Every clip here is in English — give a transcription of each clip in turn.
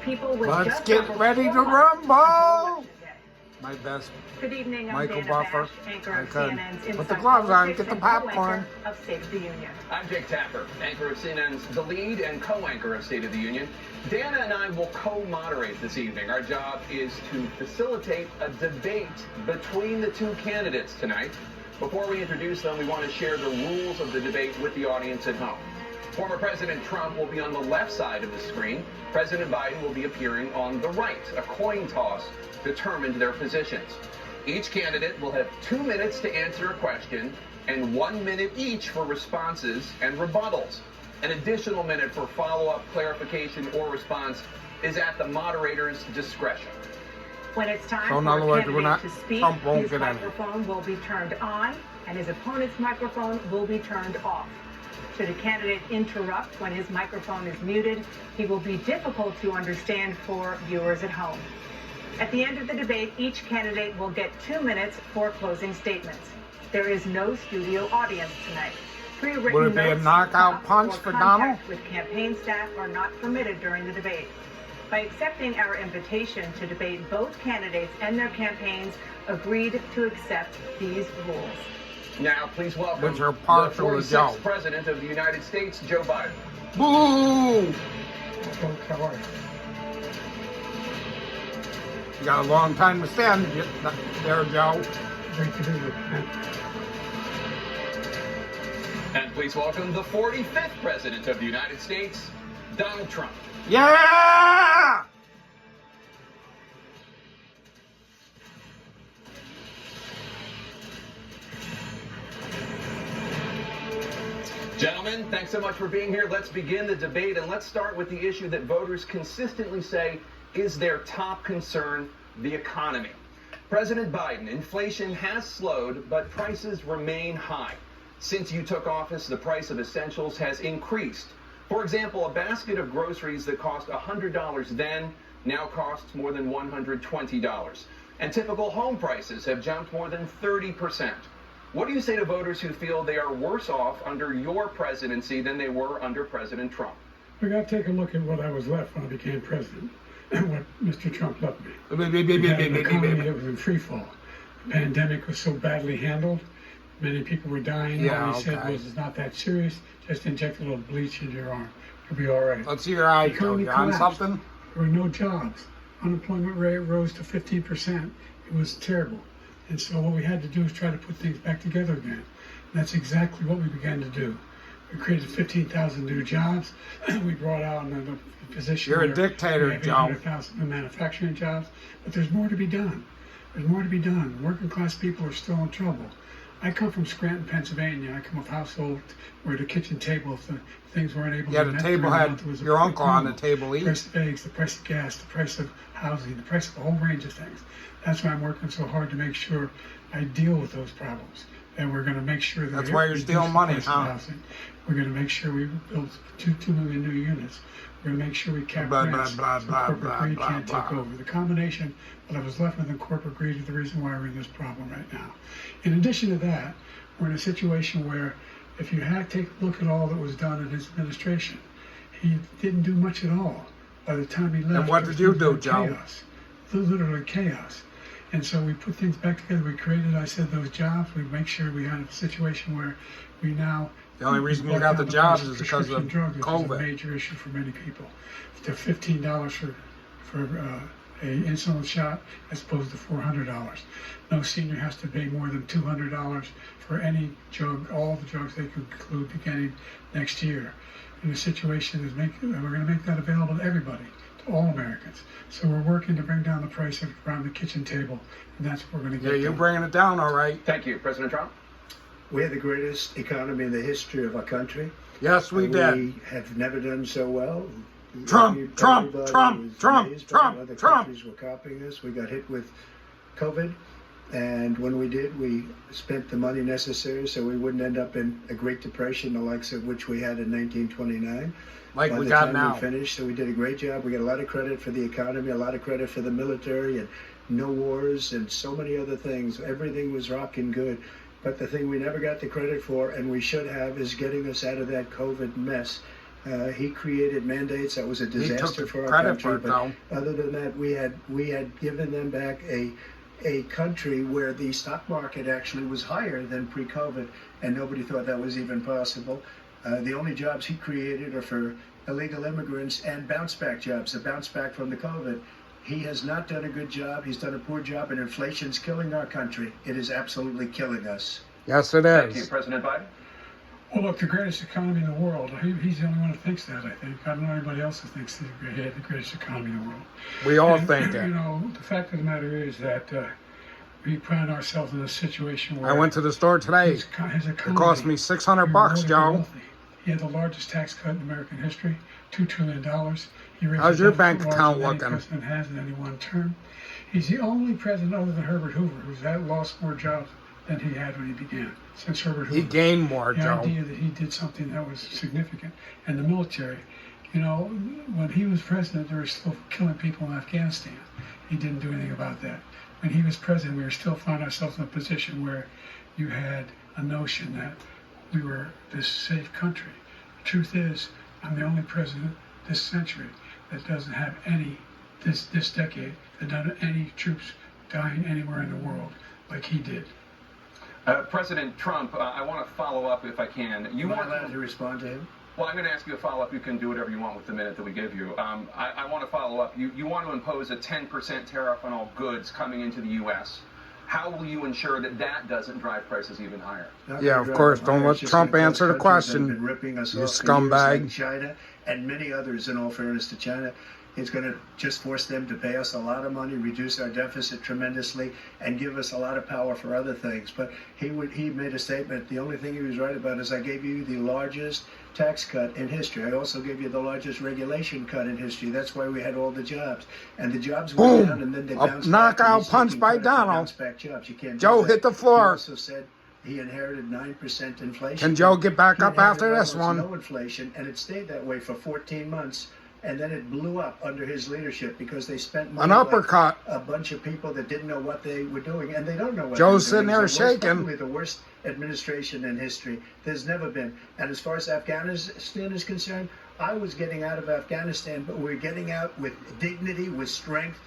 people with Let's just get over ready to 4 months until rumble. Election Day. My best. Good evening, I'm Michael Dana Buffer. Bash, anchor I of could. CNN's Put the Inside gloves on, Politics get the and popcorn. co-anchor of State of the Union. I'm Jake Tapper, anchor of CNN's The Lead and co-anchor of State of the Union. Dana and I will co-moderate this evening. Our job is to facilitate a debate between the two candidates tonight. Before we introduce them, we want to share the rules of the debate with the audience at home. Former President Trump will be on the left side of the screen. President Biden will be appearing on the right. A coin toss determined their positions. Each candidate will have 2 minutes to answer a question and 1 minute each for responses and rebuttals. An additional minute for follow-up, clarification, or response is at the moderator's discretion. When it's time So in for other a words, we're candidate not- to speak, Trump won't his get any. microphone will be turned on and his opponent's microphone will be turned off. Should a candidate interrupt when his microphone is muted, he will be difficult to understand for viewers at home. At the end of the debate, each candidate will get 2 minutes for closing statements. There is no studio audience tonight. Pre-written Would it be a notes, knockout props, punch or for contact Donald? with campaign staff are not permitted during the debate. By accepting our invitation to debate, both candidates and their campaigns agreed to accept these rules. Now, please welcome Which are the partial to 46th Joe. President of the United States, Joe Biden. Boo! Folks, how are you? You got a long time to stand there, Joe. Great to be with you. And please welcome the 45th President of the United States, Donald Trump. Yeah! Gentlemen, thanks so much for being here. Let's begin the debate, and let's start with the issue that voters consistently say is their top concern, the economy. President Biden, inflation has slowed, but prices remain high. Since you took office, the price of essentials has increased. For example, a basket of groceries that cost $100 then now costs more than $120. And typical home prices have jumped more than 30%. What do you say to voters who feel they are worse off under your presidency than they were under President Trump? We got to take a look at what I was left when I became president and what Mr. Trump left me. Beep, We beep, had beep, an beep, economy beep, that beep. was in free fall. The pandemic was so badly handled. Many people were dying. Yeah, All he said okay. was, it's not that serious. Just inject a little bleach in your arm. You'll be all right. Let's see your eyes, The Joe. economy You on collapsed. something? There were no jobs. Unemployment rate rose to 15%. It was terrible. And so what we had to do is try to put things back together again. And that's exactly what we began to do. We created 15,000 new jobs. We brought out another position. You're a where dictator, we have Joe. 800,000 new manufacturing jobs. But there's more to be done. There's more to be done. Working class people are still in trouble. I come from Scranton, Pennsylvania. I come from a household where the kitchen table, if the things weren't able Yeah, to be the met table during the had month, it was a your quick uncle on the move. table The eating. price of eggs, the price of gas, the price of housing, the price of a whole range of things. That's why I'm working so hard to make sure I deal with those problems. And we're going to make sure that That's we why you're reduce stealing the money, price of huh? housing. We're going to make sure we build 2 million new units. We're going to make sure we cap Blah, blah, rents blah, so blah, corporate blah, greed blah, can't take blah. over. The combination that I was left with in corporate greed is the reason why we're in this problem right now. In addition to that, we're in a situation where if you had to take a look at all that was done in his administration, he didn't do much at all. By the time he left, what it was did you do, literally Joe? chaos. Literally chaos. And so we put things back together. We created, I said, those jobs. We make sure we had a situation where we now. The only reason you brought got down the price jobs is because prescription of drugs, which is a COVID. major issue for many people. To $15 for a insulin shot as opposed to $400. No senior has to pay more than $200 for any drug, all the drugs they could include beginning next year. And the situation is we're going to make that available to everybody, to all Americans. So we're working to bring down the price around the kitchen table, and that's what we're going to Yeah, get you're done. bringing it down, all right. Thank you, President Trump. We had the greatest economy in the history of our country. Yes, we did. We have never done so well. Trump, Trump, Everybody Trump, was Trump, amazed by Trump, Other Trump. countries were copying us. We got hit with COVID, and when we did, we spent the money necessary so we wouldn't end up in a Great Depression, the likes of which we had in 1929. Like By we the got time now. we finished, so we did a great job. We got a lot of credit for the economy, a lot of credit for the military, and no wars, and so many other things. Everything was rocking good. But the thing we never got the credit for, and we should have, is getting us out of that COVID mess He created mandates that was a took disaster the for our credit country. for it, But though. other than that, we had given them back a country where the stock market actually was higher than pre-COVID, and nobody thought that was even possible. The only jobs he created are for illegal immigrants and bounce back jobs, the bounce back from the COVID. He has not done a good job. He's done a poor job, and inflation's killing our country. It is absolutely killing us. Yes, it Thank you, is. President Biden. Well, look, the greatest economy in the world. He's the only one who thinks that, I think. I don't know anybody else who thinks he's the greatest economy in the world. We all And, think You that. know, the fact of the matter is that we find ourselves in a situation where I went to the store today. his economy, It cost me $600, rewarded the Joe. wealthy. He had the largest tax cut in American history, $2 trillion. He raised How's the your deficit bank larger account than any looking? president has in any one term. He's the only president other than Herbert Hoover who's lost more jobs than he had when he began, since Herbert Hoover. He gained more, The Joe. idea that he did something that was significant. And the military, you know, when he was president, they were still killing people in Afghanistan. He didn't do anything about that. When he was president, we were still finding ourselves in a position where you had a notion that we were this safe country. The truth is, I'm the only president this century that doesn't have this decade, that doesn't have any troops dying anywhere in the world like he did. President Trump, I want to follow up if I can. You Am I want allowed to respond to him? Well, I'm going to ask you a follow-up. You can do whatever you want with the minute that we give you. I want to follow up. You want to impose a 10% tariff on all goods coming into the U.S. How will you ensure that that doesn't drive prices even higher? Yeah, of course. Don't let Trump answer the question, Been ripping us you off for years, scumbag. like China and many others. In all fairness to China, it's going to just force them to pay us a lot of money, reduce our deficit tremendously, and give us a lot of power for other things. But he made a statement. The only thing he was right about is I gave you the largest tax cut in history. I also gave you the largest regulation cut in history. That's why we had all the jobs. And the jobs went Boom. down, and then they A bounced back. knockout and he's punch taking by credit for Donald. bounce back jobs. You can't do Joe that. hit the floor. He also said he inherited 9% inflation. Can Joe get back He up after inherited this almost one? No inflation, and it stayed that way for 14 months. And then it blew up under his leadership because they spent money An like uppercut. a bunch of people that didn't know what they were doing, and they don't know what Joe's they're sitting doing. there It's the worst- shaking. Probably the worst administration in history. There's never been. And as far as Afghanistan is concerned, I was getting out of Afghanistan, but we're getting out with dignity, with strength,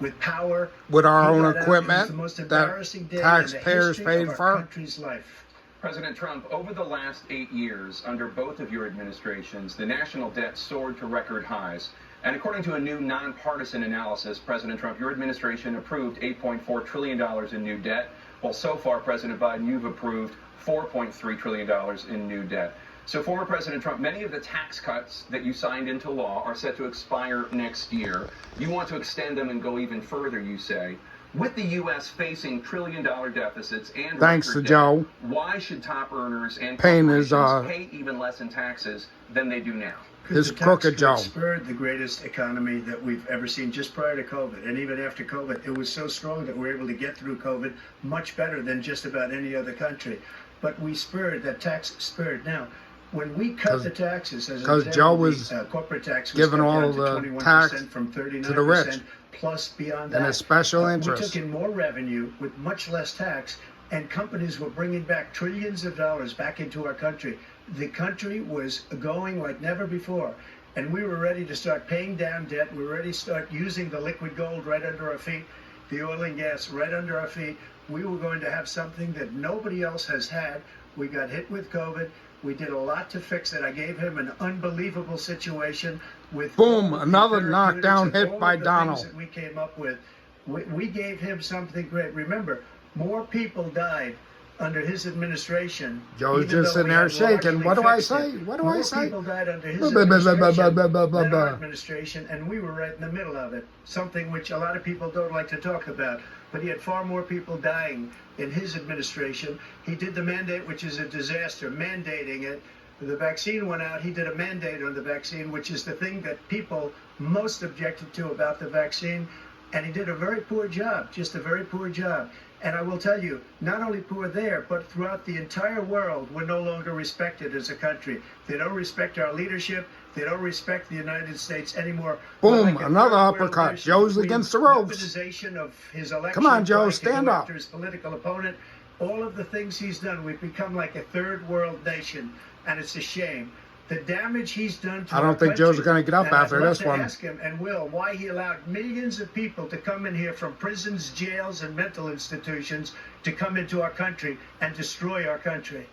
with power. With our He own got out. It was equipment the most that embarrassing day in the taxpayers history paid of for. our country's life. President Trump, over the last 8 years, under both of your administrations, the national debt soared to record highs. And according to a new nonpartisan analysis, President Trump, your administration approved $8.4 trillion in new debt. Well, so far, President Biden, you've approved $4.3 trillion in new debt. So, former President Trump, many of the tax cuts that you signed into law are set to expire next year. You want to extend them and go even further, you say. With the U.S. facing trillion-dollar deficits and Thanks record to Joe. debt, why should top earners and Paying his, corporations pay even less in taxes than they do now? His The tax crooked cut Joe. spurred the greatest economy that we've ever seen just prior to COVID. And even after COVID, it was so strong that we were able to get through COVID much better than just about any other country. But we spurred, that tax spurred. Now, when we cut the taxes, as an 'cause example, Joe was the corporate tax was giving cut all down to the 21% tax from 39% to the rich plus beyond and that. a special We interest. took in more revenue with much less tax, and companies were bringing back trillions of dollars back into our country. The country was going like never before. And we were ready to start paying down debt. We were ready to start using the liquid gold right under our feet, the oil and gas right under our feet. We were going to have something that nobody else has had. We got hit with COVID. We did a lot to fix it. I gave him an unbelievable situation with Boom, all the another therapeutics knockdown and hit all by of the Donald. things that we came up with. We gave him something great. Remember, more people died under his administration. Joe's even just though sitting we there had shaking. largely What do I fixed say? it. What do I More say? people died under his Blah, blah, blah, blah, administration blah, blah, blah, than blah. our administration, and we were right in the middle of it. Something which a lot of people don't like to talk about. But he had far more people dying in his administration. He did the mandate, which is a disaster, mandating it. The vaccine went out. He did a mandate on the vaccine, which is the thing that people most objected to about the vaccine. And he did a very poor job, just a very poor job. And I will tell you, not only poor there, but throughout the entire world, we're no longer respected as a country. They don't respect our leadership. They don't respect the United States anymore. Boom, We're like a another third world uppercut. nation. Joe's We against the ropes. weaponization of his election. Come on, Joe, trying to stand go up. after his political opponent. All of the things he's done, we've become like a third world nation, and it's a shame. The damage he's done to I don't our think Joe's country. going to get up And after I'd love this to one. ask him and will why he allowed millions of people to come in here from prisons, jails, and mental institutions to come into our country and destroy our country.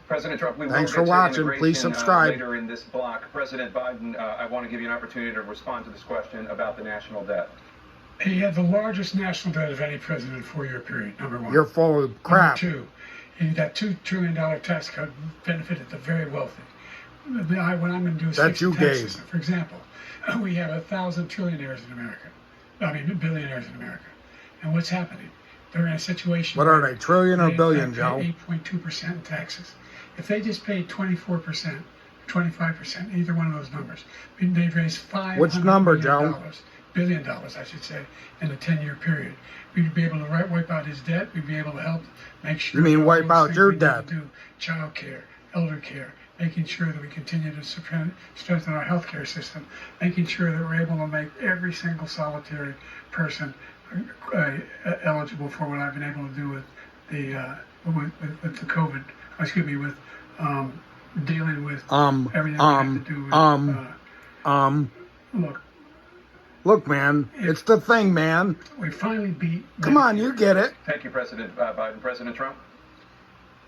President Trump, we Thanks will for get to watching. immigration, Please subscribe. later in this block. President Biden, I want to give you an opportunity to respond to this question about the national debt. He had the largest national debt of any president in a 4-year period, number one. You're full of crap. Number two, that $2 trillion tax cut benefited the very wealthy. When I'm going to do a That you tax gave. system, for example, we have 1,000 trillionaires in America. I mean, billionaires in America. And what's happening? They're in a situation. What are where they, trillion or they billion, pay Joe? 8.2% in taxes. If they just paid 24%, 25%, either one of those numbers, they'd raise $500 Which number, billion, Joe? $billion, I should say, in a 10-year period. We'd be able to wipe out his debt. We'd be able to help make sure. You mean that all wipe those out things your we need to debt? Do child care, elder care, making sure that we continue to strengthen our healthcare system, making sure that we're able to make every single solitary person eligible for what I've been able to do with the with the COVID. Excuse me, with dealing with everything we have to do with. Look, man, it's the thing, man. We finally beat. Come on, you get it. Thank you, President Biden. President Trump?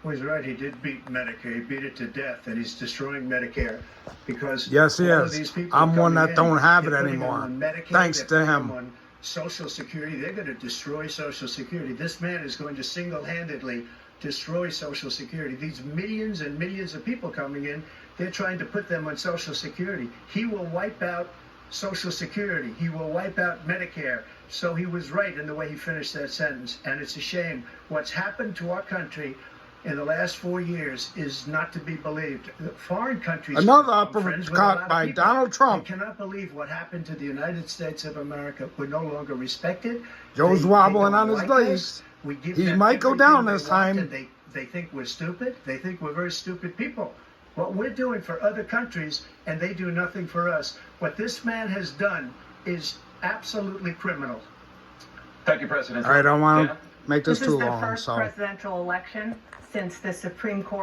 Well, he's right. He did beat Medicare. He beat it to death, and he's destroying Medicare because Yes, he all of is. these people I'm are one coming that in, don't have it they're putting them anymore. on Medicare, Thanks they're to putting him. them on Social Security. They're going to destroy Social Security. This man is going to single-handedly destroy Social Security. These millions and millions of people coming in, they're trying to put them on Social Security. He will wipe out Social Security. He will wipe out Medicare. So he was right in the way he finished that sentence. And it's a shame. What's happened to our country in the last 4 years is not to be believed. Foreign countries. Another I'm friends with a uppercut lot of by people. Donald Trump. They cannot believe what happened to the United States of America. We're no longer respected. Joe's They wobbling don't on his like legs. us. We give He them might go everything down they this want, time. and they think we're stupid. They think we're very stupid people. What we're doing for other countries, and they do nothing for us. What this man has done is absolutely criminal. Thank you, President All right, I Trump. don't want Dana? to make this This too is the long, first so. presidential election since the Supreme Court